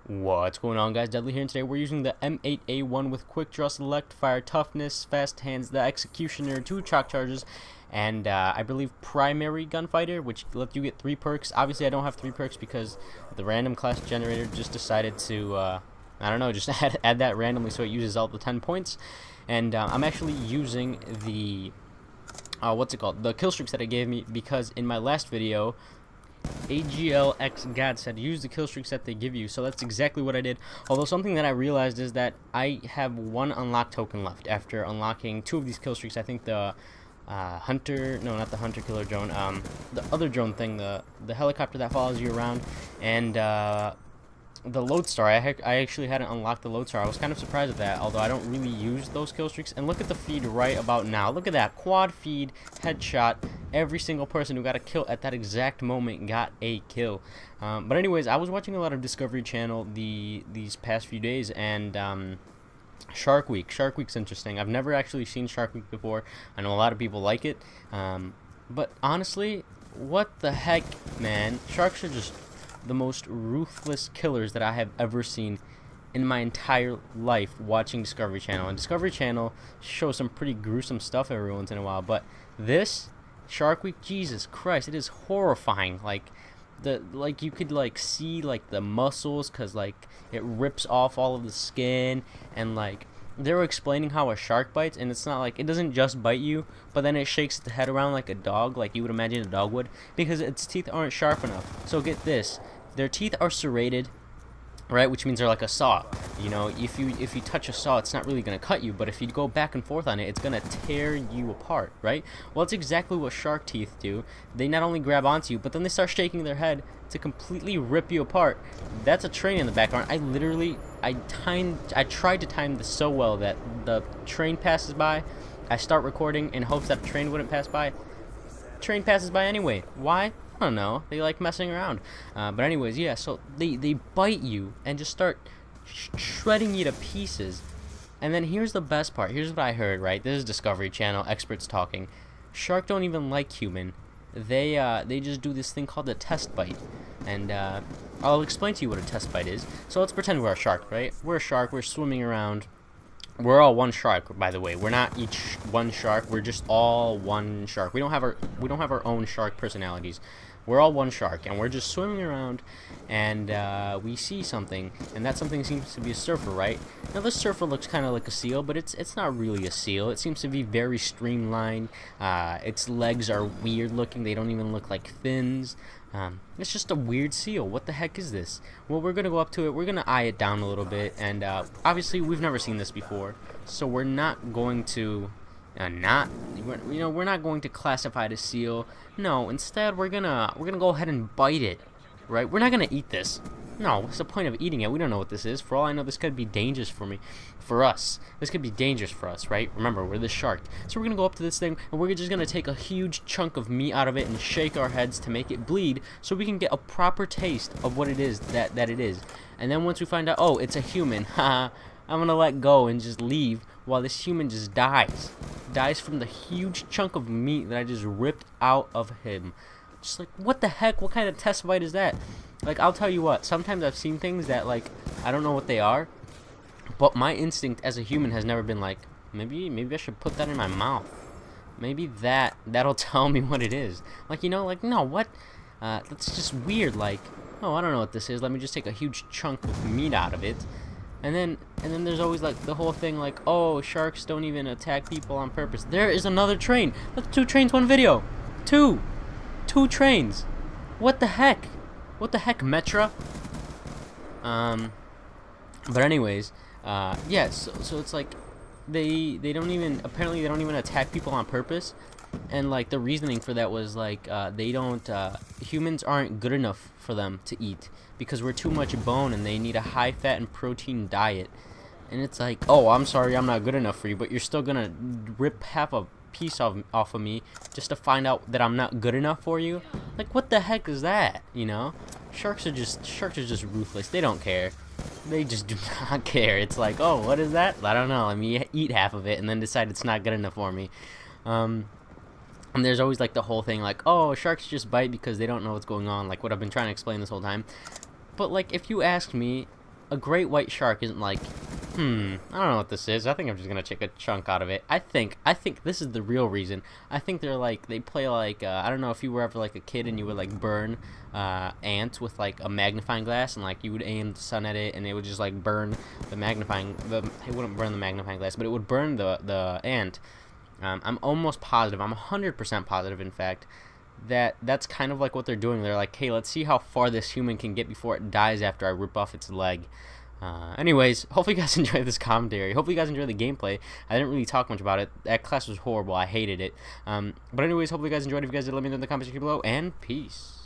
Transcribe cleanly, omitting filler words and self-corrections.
What's going on, guys? Deadly here, and today we're using the M8A1 with quick draw select, fire toughness, fast hands, the executioner, 2 chalk charges, and I believe primary gunfighter, which lets you get 3 perks. Obviously I don't have 3 perks because the random class generator just decided to I don't know, just add that randomly so it uses all the 10 points. And I'm actually using the what's it called, the kill streaks that it gave me, because in my last video AGLX said use the kill streaks that they give you, so that's exactly what I did. Although something that I realized is that I have 1 unlocked token left after unlocking 2 of these kill streaks. I think the hunter, no, not the hunter killer drone, the other drone thing, the helicopter that follows you around, and the Lodestar. I actually hadn't unlocked the Lodestar. I was kind of surprised at that, although I don't really use those kill streaks. And look at the feed right about now. Look at that quad feed, headshot. Every single person who got a kill at that exact moment got a kill. But anyways, I was watching a lot of Discovery Channel these past few days, and Shark Week. Shark Week's interesting. I've never actually seen Shark Week before. I know a lot of people like it, but honestly, what the heck, man? Sharks are just the most ruthless killers that I have ever seen in my entire life watching Discovery Channel. And Discovery Channel shows some pretty gruesome stuff every once in a while, but this Shark Week, Jesus Christ, it is horrifying. Like you could like see like the muscles, cause like it rips off all of the skin, and like they were explaining how a shark bites, and it's not like, it doesn't just bite you, but then it shakes its head around like a dog, like you would imagine a dog would, because its teeth aren't sharp enough. So get this, their teeth are serrated, right, which means they're like a saw. You know, if you touch a saw, it's not really gonna cut you, but if you go back and forth on it, it's gonna tear you apart, right? Well, it's exactly what shark teeth do. They not only grab onto you, but then they start shaking their head to completely rip you apart. That's a train in the background. I tried to time this so well that the train passes by, I start recording in hopes that the train wouldn't pass by. Train passes by anyway. Why? I don't know. They like messing around. But anyways, yeah, so they bite you and just start shredding you to pieces. And then here's the best part. Here's what I heard, right? This is Discovery Channel, experts talking. Shark don't even like human. They just do this thing called the test bite. And I'll explain to you what a test bite is. So let's pretend we're a shark, right? We're a shark. We're swimming around. We're all one shark, by the way. We're not each one shark. We're just all one shark. We don't have our own shark personalities. We're all one shark, and we're just swimming around, and we see something, and that something seems to be a surfer, right? Now this surfer looks kind of like a seal, but it's not really a seal. It seems to be very streamlined. Its legs are weird looking. They don't even look like fins. It's just a weird seal. What the heck is this? Well, we're gonna go up to it. We're gonna eye it down a little bit, and obviously we've never seen this before, so we're not going to we're not going to classify it as seal. No, instead we're gonna go ahead and bite it, right? We're not gonna eat this. No, what's the point of eating it? We don't know what this is. For all I know, this could be dangerous for us. This could be dangerous for us, right? Remember, we're the shark. So we're gonna go up to this thing, and we're just gonna take a huge chunk of meat out of it and shake our heads to make it bleed, so we can get a proper taste of what it is that it is. And then once we find out, oh, it's a human, haha, I'm gonna let go and just leave while this human just dies from the huge chunk of meat that I just ripped out of him. Just like, what the heck? What kind of test bite is that? Like, I'll tell you what, sometimes I've seen things that, like, I don't know what they are, but my instinct as a human has never been like, maybe I should put that in my mouth. Maybe that'll tell me what it is. Like, you know, like, no, what? That's just weird. Like, oh, I don't know what this is. Let me just take a huge chunk of meat out of it. And then there's always like the whole thing like, oh, sharks don't even attack people on purpose. There is another train. That's 2 trains, 1 video. 2 trains. What the heck? What the heck, Metra? But anyways, yeah, so it's like they don't even, apparently they don't even attack people on purpose. And like the reasoning for that was like humans aren't good enough for them to eat because we're too much bone, and they need a high fat and protein diet. And it's like, oh, I'm sorry, I'm not good enough for you, but you're still gonna rip half a piece off of me just to find out that I'm not good enough for you. Like, what the heck is that? You know, sharks are just ruthless. They don't care. They just do not care. It's like, oh, what is that? I don't know. Let me eat half of it and then decide it's not good enough for me. And there's always like the whole thing like, oh, sharks just bite because they don't know what's going on, like what I've been trying to explain this whole time. But like, if you ask me, a great white shark isn't like, I don't know what this is. I think I'm just gonna take a chunk out of it. I think this is the real reason. I think they're like, they play like, I don't know if you were ever like a kid and you would like burn ants with like a magnifying glass, and like you would aim the sun at it and it would just like burn the magnifying, it wouldn't burn the magnifying glass, but it would burn the ant. I'm almost positive, I'm 100% positive in fact, that's kind of like what they're doing. They're like, hey, let's see how far this human can get before it dies after I rip off its leg. Anyways, hopefully you guys enjoyed this commentary. Hopefully you guys enjoyed the gameplay. I didn't really talk much about it. That class was horrible. I hated it. But anyways, hopefully you guys enjoyed. If you guys did, let me know in the comments below. And peace.